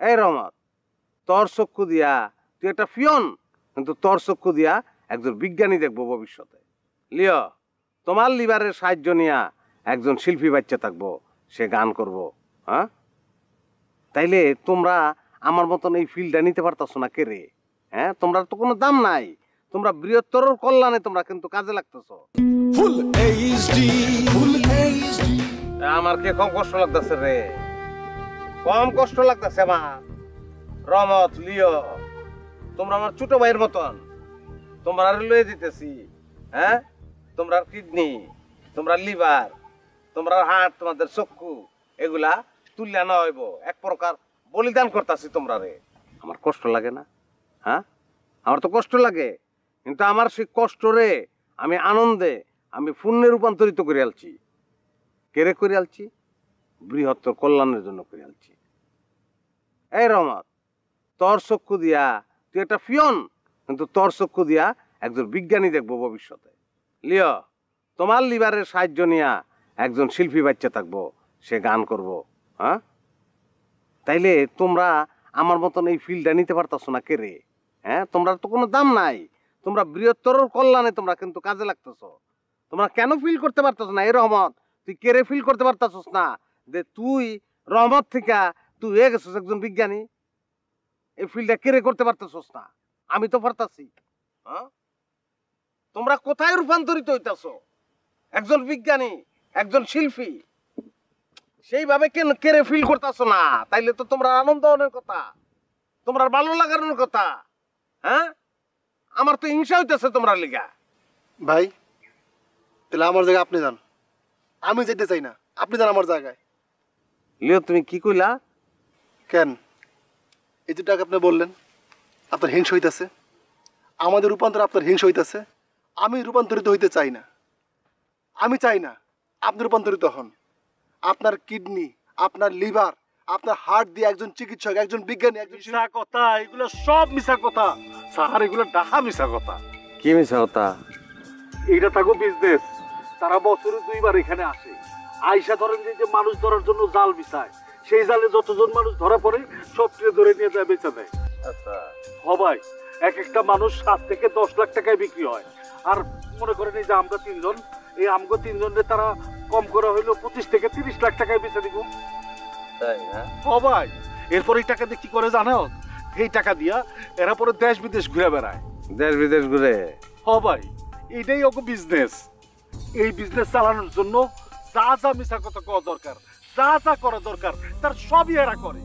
এই রহমত, তোর চক্ষু দিয়া তুই একটা ফিয়ন, কিন্তু তোর চক্ষু দিয়া একজন বিজ্ঞানী দেখবো ভবিষ্যতে। লিও, তোমার লিভারের সাহায্য নিয়া একজন শিল্পী বাচ্চা থাকবো, সে গান করব। হ্যাঁ, তাইলে তোমরা আমার মতন এই ফিল্ডটা নিতে পারতাছো না কে রে? হ্যাঁ, তোমরা তো কোনো দাম নাই, তোমরা বৃহত্তর কল্যাণে তোমরা কিন্তু কাজে লাগতেছো। আমার কে কম কষ্ট লাগতেছে রে? কম কষ্ট লাগতেছে আমার? রহমত, লিও, তোমরা আমার ছোট ভাইয়ের মতন, তোমরা লয়ে দিতেছি। হ্যাঁ, তোমরা কিডনি, তোমরা লিভার, তোমরা হার্ট, তোমাদের চক্ষু, এগুলা তুলিয়া না হইব, এক প্রকার বলিদান করতেছি তোমরা রে। আমার কষ্ট লাগে না? হ্যাঁ, আমার তো কষ্ট লাগে, কিন্তু আমার সেই কষ্ট রে আমি আনন্দে, আমি পুণ্যে রূপান্তরিত করে আলছি। কেরে করে আলছি? বৃহত্তর কল্যাণের জন্য করে আলছি। এই রহমত, তোর চক্ষু দিয়া তুই একটা ফিয়ন, কিন্তু তোর চক্ষু দিয়া একজন বিজ্ঞানী দেখবো ভবিষ্যতে। লিও, তোমার লিভারের সাহায্য নিয়া একজন শিল্পী বাচ্চা থাকবো, সে গান করব। হ্যাঁ, তাইলে তোমরা আমার মতন এই ফিল্ডটা নিতে পারতাছো না কে রে? হ্যাঁ, তোমরা তো কোনো দাম নাই, তোমরা বৃহত্তর কল্যাণে তোমরা কিন্তু কাজে লাগতেছো। তোমরা কেন ফিল করতে পারতেছ না? এই রহমত, তুই কেড়ে ফিল করতে পারতেছস না যে তুই রহমত থেকে তুই হয়ে গেছিস একজন বিজ্ঞানী? এই ফিল্ডটা কেড়ে করতে পারতেছস না, আমি তো পারতাছি। হ্যাঁ, তোমরা কোথায় রূপান্তরিত হইতাছো? একজন বিজ্ঞানী, একজন শিল্পী, সেইভাবে কেন কেড়ে ফিল করতেছো না? তাইলে তো তোমরা আনন্দ হওয়ার কথা, তোমরা ভালো লাগানোর কথা। হ্যাঁ, আমার তো হিংসা হইতেছে তোমরা লিগা। ভাই, তাহলে আমার জায়গায় আপনি যান, আমি যেতে চাই না, আপনি যান আমার জায়গায়। লিও, তুমি কি কইলা? কেন এই যে টাকা আপনি বললেন আপনার হিংসা হইতেছে, আমাদের রূপান্তর আপনার হিংসা হইতেছে। আমি রূপান্তরিত হইতে চাই না, আমি চাই না আপনি রূপান্তরিত হন। আপনার কিডনি, আপনার লিভার, আপনার হার্ট দিয়ে একজন চিকিৎসক, একজন বিজ্ঞানী, একজন মিশা কথা, এগুলো সব মিশা কথা স্যার, এগুলো ডাহা মিশা কথা। কি মিছা কথা? এইটা থাকো বিজনেস, তারা বছরে 2 বার এখানে আসে, আইসা ধরেন যে মানুষ ধরার জন্য জাল বিছায়, সেই জালে যতজন মানুষ ধরা পড়ে সবটিকে ধরে নিয়ে যায় বেচা দেয়। আচ্ছা, সবাই এক একটা মানুষ 7 থেকে 10 লাখ টাকায় বিক্রি হয়। আর মনে করেন এই যে আমরা 3 জন, এই আমগো 3 জনের তারা কম করে হইলো 25 থেকে 30 লাখ টাকায় বেচা দিব। তাই না? সবাই এরপর এই টাকা দিয়ে কি করে জানো? এই টাকা দিয়া এরা পরে দেশ বিদেশ ঘুরে বেড়ায়। দেশ বিদেশ ঘুরে? সবাই, এটাই ওকে বিজনেস। এই বিজনেস চালানোর জন্য যা যা মিশা কথা করা দরকার, যা যা করা দরকার, তার সবই এরা করে।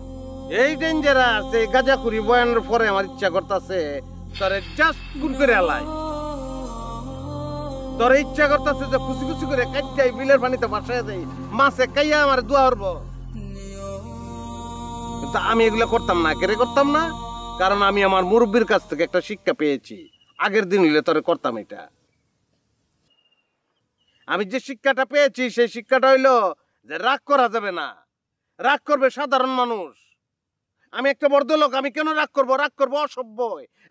এই ডেঞ্জারাস এই গাঁজাখুরি বয়ানের পরে আমার ইচ্ছা করতেছে তোরে জাস্ট গুন করে আলাই। তোর ইচ্ছা করতেছে যে খুশি খুশি করে কাটটাই বিলের পানিতে ভাসায় দেই, মাছে কাইয়া আমার দোয়া করব। কিন্তু আমি এগুলো করতাম না। কেরে করতাম না? কারণ আমি আমার মুরব্বীর কাছ থেকে একটা শিক্ষা পেয়েছি। আগের দিন হইলে তোরে করতাম এটা। আমি যে শিক্ষাটা পেয়েছি সেই শিক্ষাটা হইলো যে রাগ করা যাবে না, রাগ করবে সাধারণ মানুষ। আমি একটা ভদ্রলোক, আমি কেন রাগ করবো? রাগ করবো অসভ্য,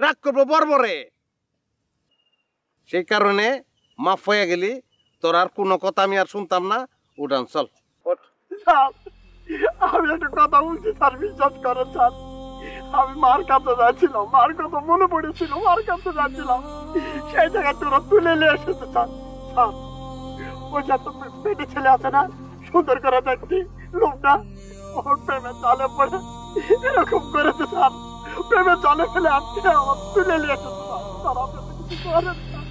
রাগ করবো বর্বরে। সেই কারণে মাফ হয়ে গেলি, তোর আর কোনো কথা আমি আর শুনতাম না। উঠান, চল। স্যার, আমি একটা কথা বলছি স্যার, বিশ্বাস করেন স্যার। আমি মার কাছে যাচ্ছিলাম, মার কথা মনে পড়েছিল, মার কাছে যাচ্ছিলাম, সেই জায়গায় তোরা তুলে নিয়ে এসেছে স্যার। স্যার, ওই যে একটা পেটে ছেলে আছে না, সুন্দর করে দেখছি লোকটা, ওর প্রেমের জালে পড়ে এরকম করেছে স্যার। প্রেমের জালে ফেলে আজকে আমার তুলে নিয়ে এসেছে স্যার। স্যার, আপনি কিছু করেন স্যার।